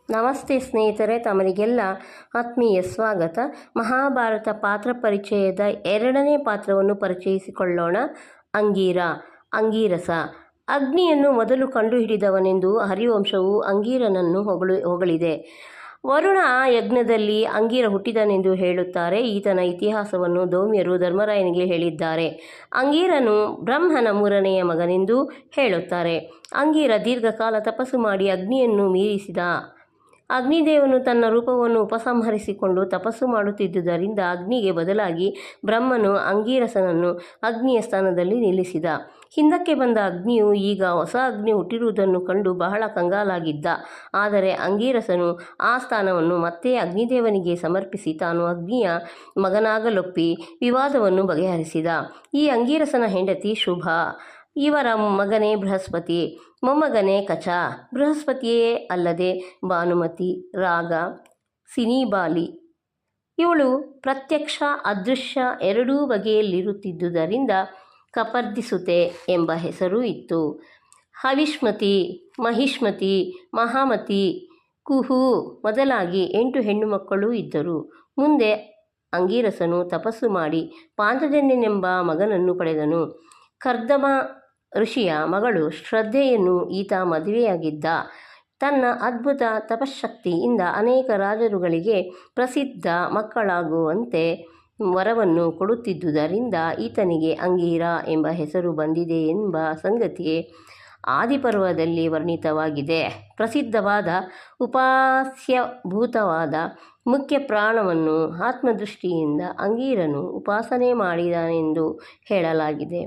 ನಮಸ್ತೆ ಸ್ನೇಹಿತರೆ, ತಮರಿಗೆಲ್ಲ ಆತ್ಮೀಯ ಸ್ವಾಗತ. ಮಹಾಭಾರತ ಪಾತ್ರ ಪರಿಚಯದ ಎರಡನೇ ಪಾತ್ರವನ್ನು ಪರಿಚಯಿಸಿಕೊಳ್ಳೋಣ. ಅಂಗೀರಸ. ಅಗ್ನಿಯನ್ನು ಮೊದಲು ಕಂಡುಹಿಡಿದವನೆಂದು ಹರಿವಂಶವು ಅಂಗೀರನನ್ನು ಹೊಗಳಿದೆ. ವರುಣ ಯಜ್ಞದಲ್ಲಿ ಅಂಗೀರ ಹುಟ್ಟಿದನೆಂದು ಹೇಳುತ್ತಾರೆ. ಈತನ ಇತಿಹಾಸವನ್ನು ಧೌಮ್ಯರು ಧರ್ಮರಾಯನಿಗೆ ಹೇಳಿದ್ದಾರೆ. ಅಂಗೀರನು ಬ್ರಹ್ಮನ ಮೂರನೆಯ ಮಗನೆಂದು ಹೇಳುತ್ತಾರೆ. ಅಂಗೀರ ದೀರ್ಘಕಾಲ ತಪಸ್ಸು ಮಾಡಿ ಅಗ್ನಿಯನ್ನು ಮೀರಿಸಿದ. ಅಗ್ನಿದೇವನು ತನ್ನ ರೂಪವನ್ನು ಉಪಸಂಹರಿಸಿಕೊಂಡು ತಪಸ್ಸು ಮಾಡುತ್ತಿದ್ದುದರಿಂದ ಅಗ್ನಿಗೆ ಬದಲಾಗಿ ಬ್ರಹ್ಮನು ಅಂಗೀರಸನನ್ನು ಅಗ್ನಿಯ ಸ್ಥಾನದಲ್ಲಿ ನಿಲ್ಲಿಸಿದ. ಹಿಂದಕ್ಕೆ ಬಂದ ಅಗ್ನಿಯು ಈಗ ಹೊಸ ಅಗ್ನಿ ಹುಟ್ಟಿರುವುದನ್ನು ಕಂಡು ಬಹಳ ಕಂಗಾಲಾಗಿದ್ದ. ಆದರೆ ಅಂಗೀರಸನು ಆ ಸ್ಥಾನವನ್ನು ಮತ್ತೆ ಅಗ್ನಿದೇವನಿಗೆ ಸಮರ್ಪಿಸಿ ತಾನು ಅಗ್ನಿಯ ಮಗನಾಗಲೊಪ್ಪಿ ವಿವಾದವನ್ನು ಬಗೆಹರಿಸಿದ. ಈ ಅಂಗೀರಸನ ಹೆಂಡತಿ ಶುಭ. ಇವರ ಮಗನೇ ಬೃಹಸ್ಪತಿ, ಮೊಮ್ಮಗನೇ ಕಚ. ಬೃಹಸ್ಪತಿಯೇ ಅಲ್ಲದೆ ಭಾನುಮತಿ, ರಾಗ, ಸಿನಿಬಾಲಿ ಇವಳು ಪ್ರತ್ಯಕ್ಷ ಅದೃಶ್ಯ ಎರಡೂ ಬಗೆಯಲ್ಲಿರುತ್ತಿದ್ದುದರಿಂದ ಕಪರ್ದಿಸುತೆ ಎಂಬ ಹೆಸರು ಇತ್ತು. ಹವಿಷ್ಮತಿ, ಮಹಿಷ್ಮತಿ, ಮಹಾಮತಿ, ಕುಹು ಮೊದಲಾಗಿ 8 ಹೆಣ್ಣು ಮಕ್ಕಳು ಇದ್ದರು. ಮುಂದೆ ಅಂಗೀರಸನು ತಪಸ್ಸು ಮಾಡಿ ಪಾಂಚಜನ್ಯನೆಂಬ ಮಗನನ್ನು ಪಡೆದನು. ಕರ್ದಮ ಋಷಿಯ ಮಗಳು ಶ್ರದ್ಧೆಯನ್ನು ಈತ ಮದುವೆಯಾಗಿದ್ದ. ತನ್ನ ಅದ್ಭುತ ತಪಶ್ಶಕ್ತಿಯಿಂದ ಅನೇಕ ರಾಜರುಗಳಿಗೆ ಪ್ರಸಿದ್ಧ ಮಕ್ಕಳಾಗುವಂತೆ ವರವನ್ನು ಕೊಡುತ್ತಿದ್ದುದರಿಂದ ಈತನಿಗೆ ಅಂಗೀರ ಎಂಬ ಹೆಸರು ಬಂದಿದೆ ಎಂಬ ಸಂಗತಿ ಆದಿಪರ್ವದಲ್ಲಿ ವರ್ಣಿತವಾಗಿದೆ. ಪ್ರಸಿದ್ಧವಾದ ಉಪಾಸ್ಯಭೂತವಾದ ಮುಖ್ಯ ಪ್ರಾಣವನ್ನು ಆತ್ಮದೃಷ್ಟಿಯಿಂದ ಅಂಗೀರನು ಉಪಾಸನೆ ಮಾಡಿದನೆಂದು ಹೇಳಲಾಗಿದೆ.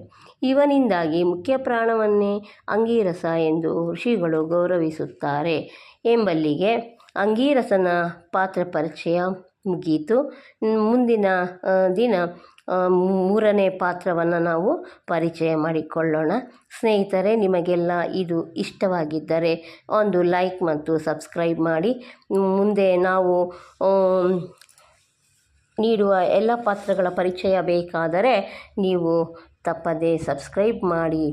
ಇವನಿಂದಾಗಿ ಮುಖ್ಯ ಪ್ರಾಣವನ್ನೇ ಅಂಗೀರಸ ಎಂದು ಋಷಿಗಳು ಗೌರವಿಸುತ್ತಾರೆ. ಎಂಬಲ್ಲಿಗೆ ಅಂಗೀರಸನ ಪಾತ್ರ ಪರಿಚಯ ಮುಗಿಯಿತು. ಮುಂದಿನ ದಿನ ಮೂರನೇ ಪಾತ್ರವನ್ನು ನಾವು ಪರಿಚಯ ಮಾಡಿಕೊಳ್ಳೋಣ. ಸ್ನೇಹಿತರೆ, ನಿಮಗೆಲ್ಲ ಇದು ಇಷ್ಟವಾಗಿದ್ದರೆ ಒಂದು ಲೈಕ್ ಮತ್ತು ಸಬ್ಸ್ಕ್ರೈಬ್ ಮಾಡಿ. ಮುಂದೆ ನಾವು ನೀಡುವ ಎಲ್ಲ ಪಾತ್ರಗಳ ಪರಿಚಯ ಬೇಕಾದರೆ ನೀವು ತಪ್ಪದೇ ಸಬ್ಸ್ಕ್ರೈಬ್ ಮಾಡಿ.